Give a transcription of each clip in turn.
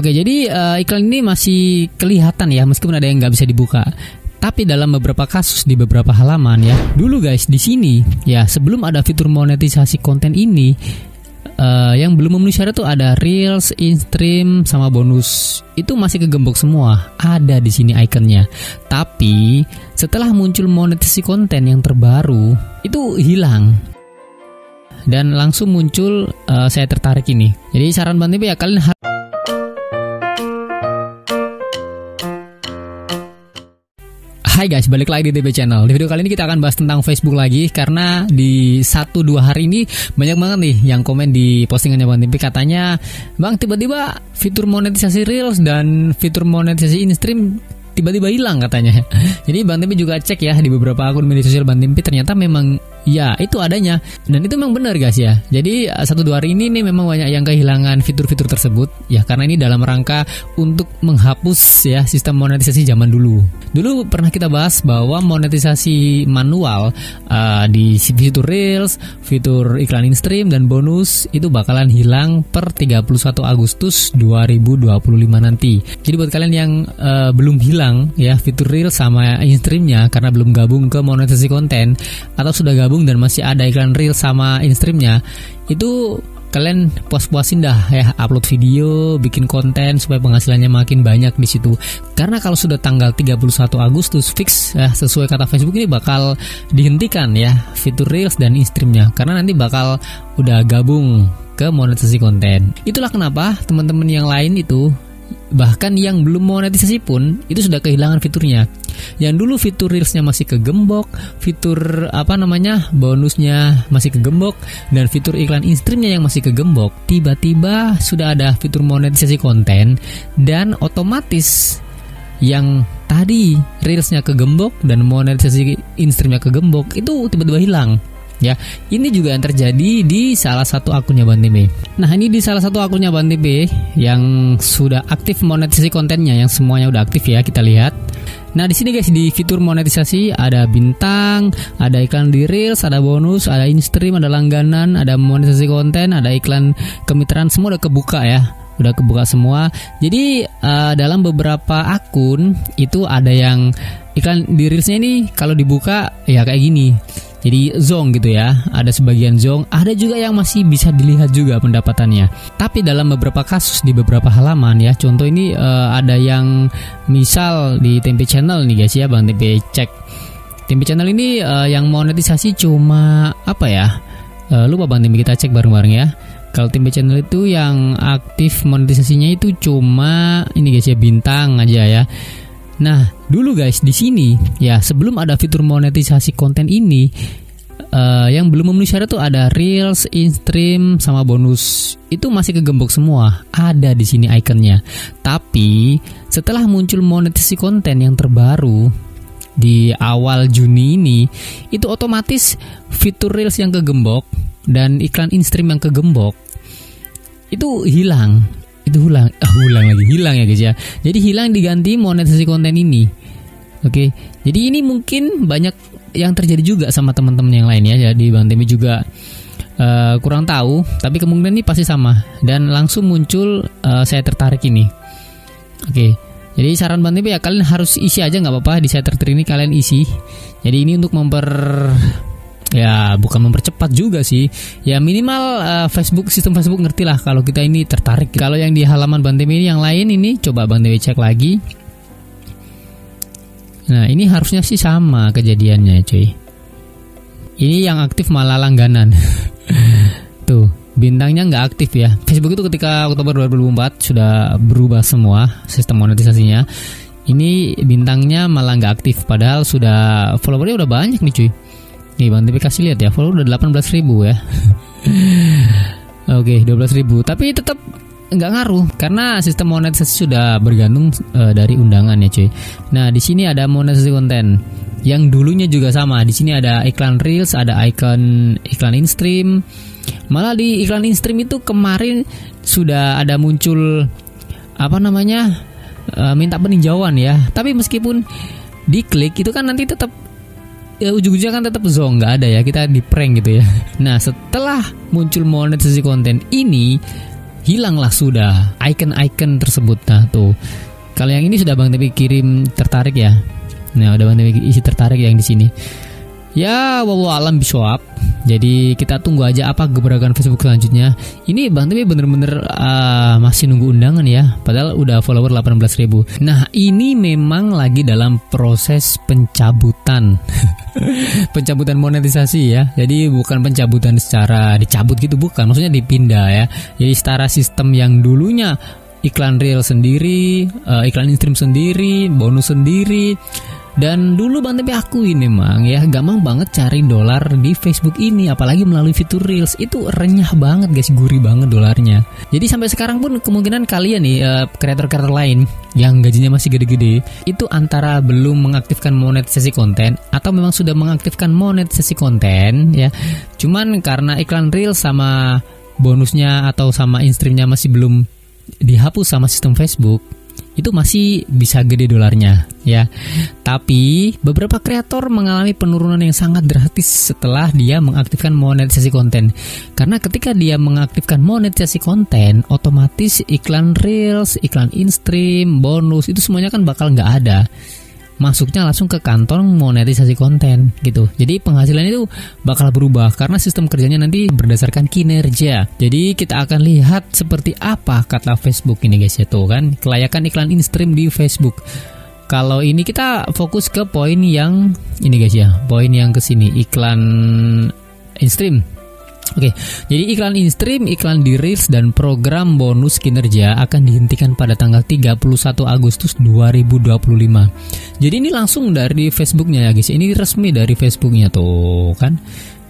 Oke, jadi iklan ini masih kelihatan ya, meskipun ada yang nggak bisa dibuka. Tapi dalam beberapa kasus di beberapa halaman ya. Dulu guys, di sini ya sebelum ada fitur monetisasi konten ini, yang belum memenuhi syarat tuh ada Reels, InStream, sama bonus. Itu masih kegembok semua. Ada di sini ikonnya. Tapi setelah muncul monetisasi konten yang terbaru, itu hilang. Dan langsung muncul saya tertarik ini. Jadi saran Bang Tempe ya, kalian Hai guys, balik lagi di TP Channel. Di video kali ini kita akan bahas tentang Facebook lagi. Karena di 1-2 hari ini banyak banget nih yang komen di postingannya Bang Tempe. Katanya, Bang, tiba-tiba fitur monetisasi Reels dan fitur monetisasi InStream tiba-tiba hilang katanya. Jadi Bang Tempe juga cek ya di beberapa akun media sosial Bang Tempe, ternyata memang ya itu adanya. Dan itu memang benar guys ya. Jadi 1-2 hari ini nih memang banyak yang kehilangan fitur-fitur tersebut ya, karena ini dalam rangka untuk menghapus ya sistem monetisasi zaman dulu. Dulu pernah kita bahas bahwa monetisasi manual di fitur Reels, fitur iklan InStream dan bonus itu bakalan hilang per 31 Agustus 2025 nanti. Jadi buat kalian yang belum hilang ya fitur Reels sama InStream-nya karena belum gabung ke monetisasi konten, atau sudah gabung dan masih ada iklan Reels sama InStream-nya, itu kalian puas-puasin dah ya, upload video, bikin konten supaya penghasilannya makin banyak di situ. Karena kalau sudah tanggal 31 Agustus fix ya, sesuai kata Facebook ini bakal dihentikan ya fitur Reels dan InStream-nya, karena nanti bakal udah gabung ke monetisasi konten. Itulah kenapa teman-teman yang lain itu, bahkan yang belum monetisasi pun itu sudah kehilangan fiturnya. Yang dulu fitur Reelsnya masih kegembok, fitur bonusnya masih kegembok, dan fitur iklan InStream-nya yang masih kegembok, tiba-tiba sudah ada fitur monetisasi konten, dan otomatis yang tadi Reelsnya kegembok dan monetisasi InStream-nya kegembok itu tiba-tiba hilang. Ya, ini juga yang terjadi di salah satu akunnya Bang Tempe. Nah, ini di salah satu akunnya Bang Tempe yang sudah aktif monetisasi kontennya, yang semuanya udah aktif ya, kita lihat. Nah, di sini guys, di fitur monetisasi ada bintang, ada iklan di Reels, ada bonus, ada InStream, ada langganan, ada monetisasi konten, ada iklan kemitraan, semua udah kebuka ya. Udah kebuka semua. Jadi dalam beberapa akun itu ada yang iklan di Reelsnya ini kalau dibuka ya kayak gini. Jadi zong gitu ya, ada sebagian zong, ada juga yang masih bisa dilihat juga pendapatannya. Tapi dalam beberapa kasus di beberapa halaman ya, contoh ini ada yang misal di Tempe Channel nih guys ya, Bang Tempe cek. Tempe Channel ini yang monetisasi cuma apa ya? Lupa Bang Tempe, kita cek bareng-bareng ya. Kalau Tempe Channel itu yang aktif monetisasinya itu cuma ini guys ya, bintang aja ya. Nah, dulu guys di sini ya sebelum ada fitur monetisasi konten ini, yang belum memenuhi syarat tuh ada Reels, InStream, sama bonus. Itu masih kegembok semua. Ada di sini ikonnya. Tapi setelah muncul monetisasi konten yang terbaru di awal Juni ini, itu otomatis fitur Reels yang kegembok dan iklan InStream yang kegembok itu hilang. Hilang ya guys ya. Jadi hilang diganti monetisasi konten ini. Oke. Jadi ini mungkin banyak yang terjadi juga sama teman-teman yang lain ya. Jadi Bang Tempe juga kurang tahu, tapi kemungkinan ini pasti sama. Dan langsung muncul saya tertarik ini. Oke. Jadi saran Bang Tempe ya, kalian harus isi aja, nggak apa-apa, di saya tertarik ini kalian isi. Jadi ini untuk bukan mempercepat juga sih. Ya minimal sistem Facebook ngerti lah kalau kita ini tertarik. Kalau yang di halaman Bang Tempe ini yang lain ini, coba Bang Tempe cek lagi. Nah, ini harusnya sih sama kejadiannya cuy. Ini yang aktif malah langganan. Tuh, bintangnya nggak aktif ya. Facebook itu ketika Oktober 2024 sudah berubah semua sistem monetisasinya. Ini bintangnya malah nggak aktif, padahal sudah followernya udah banyak nih cuy. Nih Bang Tempe kasih lihat ya, follower udah 18.000 ya. Oke, 12.000. Tapi tetap nggak ngaruh karena sistem monetisasi sudah bergantung dari undangan ya cuy. Nah, di sini ada monetisasi konten. Yang dulunya juga sama. Di sini ada iklan Reels, ada iklan InStream. Malah di iklan InStream itu kemarin sudah ada muncul minta peninjauan ya. Tapi meskipun diklik itu kan nanti tetap ujung-ujungnya kan tetap zong, nggak ada ya, kita di prank gitu ya. Nah, setelah muncul monetisasi konten ini hilanglah sudah icon-icon tersebut. Nah tuh, kalau yang ini sudah Bang Tepi kirim tertarik ya. Nah udah Bang Tepi isi tertarik yang di sini. Ya wallahu alam bisawab. Jadi kita tunggu aja apa gebrakan Facebook selanjutnya. Ini Bang Tepi bener-bener masih nunggu undangan ya. Padahal udah follower 18.000. Nah ini memang lagi dalam proses pencabutan. Pencabutan monetisasi ya. Jadi bukan pencabutan secara dicabut gitu, bukan. Maksudnya dipindah ya. Jadi setara sistem yang dulunya iklan real sendiri, iklan in-stream sendiri, bonus sendiri. Dan dulu Bang Tepi akuin memang ya gampang banget cari dolar di Facebook ini, apalagi melalui fitur Reels. Itu renyah banget guys, gurih banget dolarnya. Jadi sampai sekarang pun kemungkinan kalian nih kreator-kreator lain yang gajinya masih gede-gede itu antara belum mengaktifkan monetisasi konten atau memang sudah mengaktifkan monetisasi konten ya. Cuman karena iklan Reels sama bonusnya atau sama in-streamnya masih belum dihapus sama sistem Facebook, itu masih bisa gede dolarnya ya. Tapi beberapa kreator mengalami penurunan yang sangat drastis setelah dia mengaktifkan monetisasi konten. Karena ketika dia mengaktifkan monetisasi konten, otomatis iklan Reels, iklan in-stream, bonus itu semuanya kan bakal nggak ada. Masuknya langsung ke kantong monetisasi konten gitu. Jadi penghasilan itu bakal berubah karena sistem kerjanya nanti berdasarkan kinerja. Jadi kita akan lihat seperti apa kata Facebook ini guys ya, tuh kan kelayakan iklan in-stream di Facebook. Kalau ini kita fokus ke poin yang ini guys ya, poin yang kesini iklan in-stream. Oke, jadi iklan in-stream, iklan di Reels, dan program bonus kinerja akan dihentikan pada tanggal 31 Agustus 2025. Jadi ini langsung dari Facebooknya ya guys. Ini resmi dari Facebooknya tuh kan,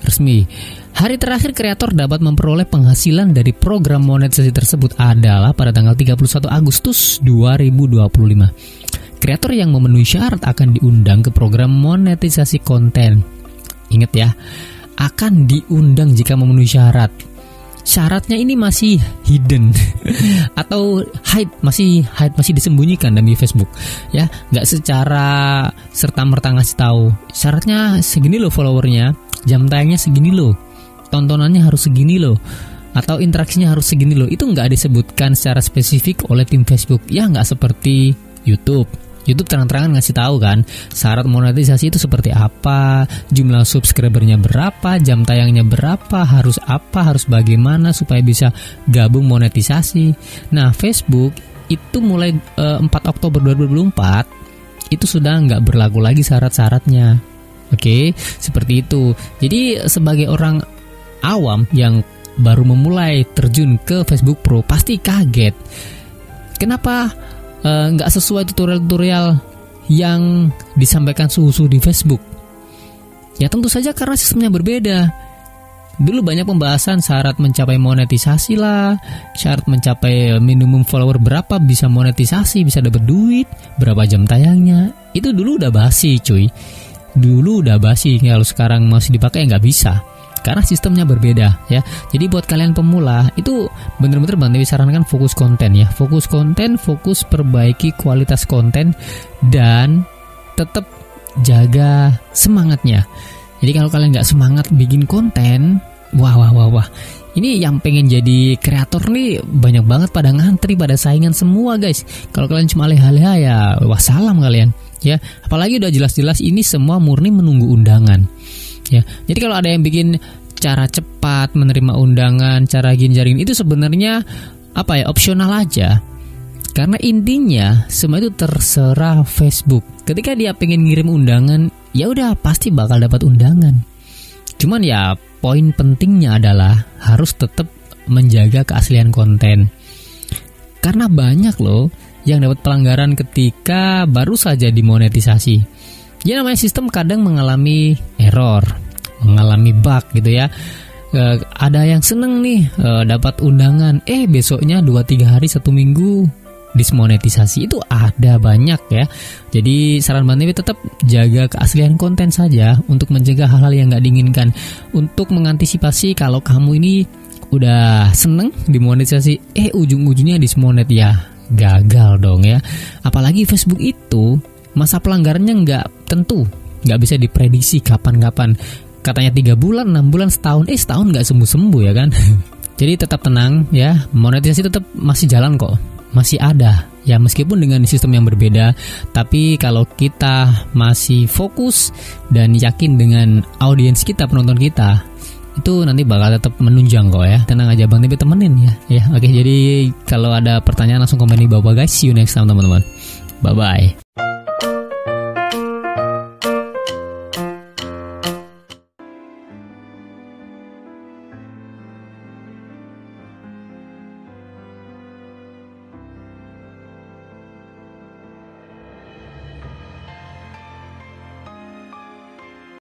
resmi. Hari terakhir kreator dapat memperoleh penghasilan dari program monetisasi tersebut adalah pada tanggal 31 Agustus 2025. Kreator yang memenuhi syarat akan diundang ke program monetisasi konten. Ingat ya, akan diundang jika memenuhi syarat. Syaratnya ini masih hidden atau masih disembunyikan demi Facebook ya, nggak secara serta-merta ngasih tahu. Syaratnya segini loh followernya, jam tayangnya segini loh, tontonannya harus segini loh, atau interaksinya harus segini loh. Itu nggak disebutkan secara spesifik oleh tim Facebook ya, nggak seperti YouTube terang-terangan ngasih tahu kan syarat monetisasi itu seperti apa, jumlah subscribernya berapa, jam tayangnya berapa, harus bagaimana supaya bisa gabung monetisasi. Nah Facebook itu mulai 4 Oktober 2024 itu sudah nggak berlaku lagi syarat-syaratnya. Oke, seperti itu. Jadi sebagai orang awam yang baru memulai terjun ke Facebook Pro pasti kaget. Kenapa nggak sesuai tutorial-tutorial yang disampaikan suhu-suhu di Facebook? Ya tentu saja karena sistemnya berbeda. Dulu banyak pembahasan syarat mencapai monetisasi lah, syarat mencapai minimum follower berapa bisa monetisasi, bisa dapat duit, berapa jam tayangnya. Itu dulu udah basi cuy. Dulu udah basi, kalau sekarang masih dipakai nggak bisa. Karena sistemnya berbeda ya. Jadi buat kalian pemula itu bener-bener Bang Tepi sarankan fokus konten ya. Fokus konten, fokus perbaiki kualitas konten, dan tetap jaga semangatnya. Jadi kalau kalian nggak semangat bikin konten, wah. Ini yang pengen jadi kreator nih banyak banget pada ngantri, pada saingan semua guys. Kalau kalian cuma leha-leha ya wassalam kalian ya. Apalagi udah jelas-jelas ini semua murni menunggu undangan. Ya, jadi kalau ada yang bikin cara cepat menerima undangan, cara ginjarin itu sebenarnya opsional aja. Karena intinya semua itu terserah Facebook. Ketika dia pengen ngirim undangan, ya udah pasti bakal dapat undangan. Cuman ya poin pentingnya adalah harus tetap menjaga keaslian konten. Karena banyak loh yang dapat pelanggaran ketika baru saja dimonetisasi. Ya namanya sistem kadang mengalami error, mengalami bug gitu ya. Ada yang seneng nih dapat undangan, besoknya 2-3 hari 1 minggu dismonetisasi. Itu ada banyak ya. Jadi saran Bang Tepi tetap jaga keaslian konten saja untuk mencegah hal-hal yang nggak diinginkan. Untuk mengantisipasi kalau kamu ini udah seneng dimonetisasi, ujung-ujungnya dismonet, ya gagal dong ya. Apalagi Facebook itu masa pelanggarannya nggak tentu, nggak bisa diprediksi kapan-kapan. Katanya 3 bulan, 6 bulan, setahun nggak sembuh-sembuh ya kan. Jadi tetap tenang ya, monetisasi tetap masih jalan kok, masih ada ya, meskipun dengan sistem yang berbeda. Tapi kalau kita masih fokus dan yakin dengan audiens kita, penonton kita, itu nanti bakal tetap menunjang kok ya. Tenang aja, Bang Tipi temenin ya. Oke, jadi kalau ada pertanyaan langsung komen di bawah guys. See you next time teman-teman. Bye bye.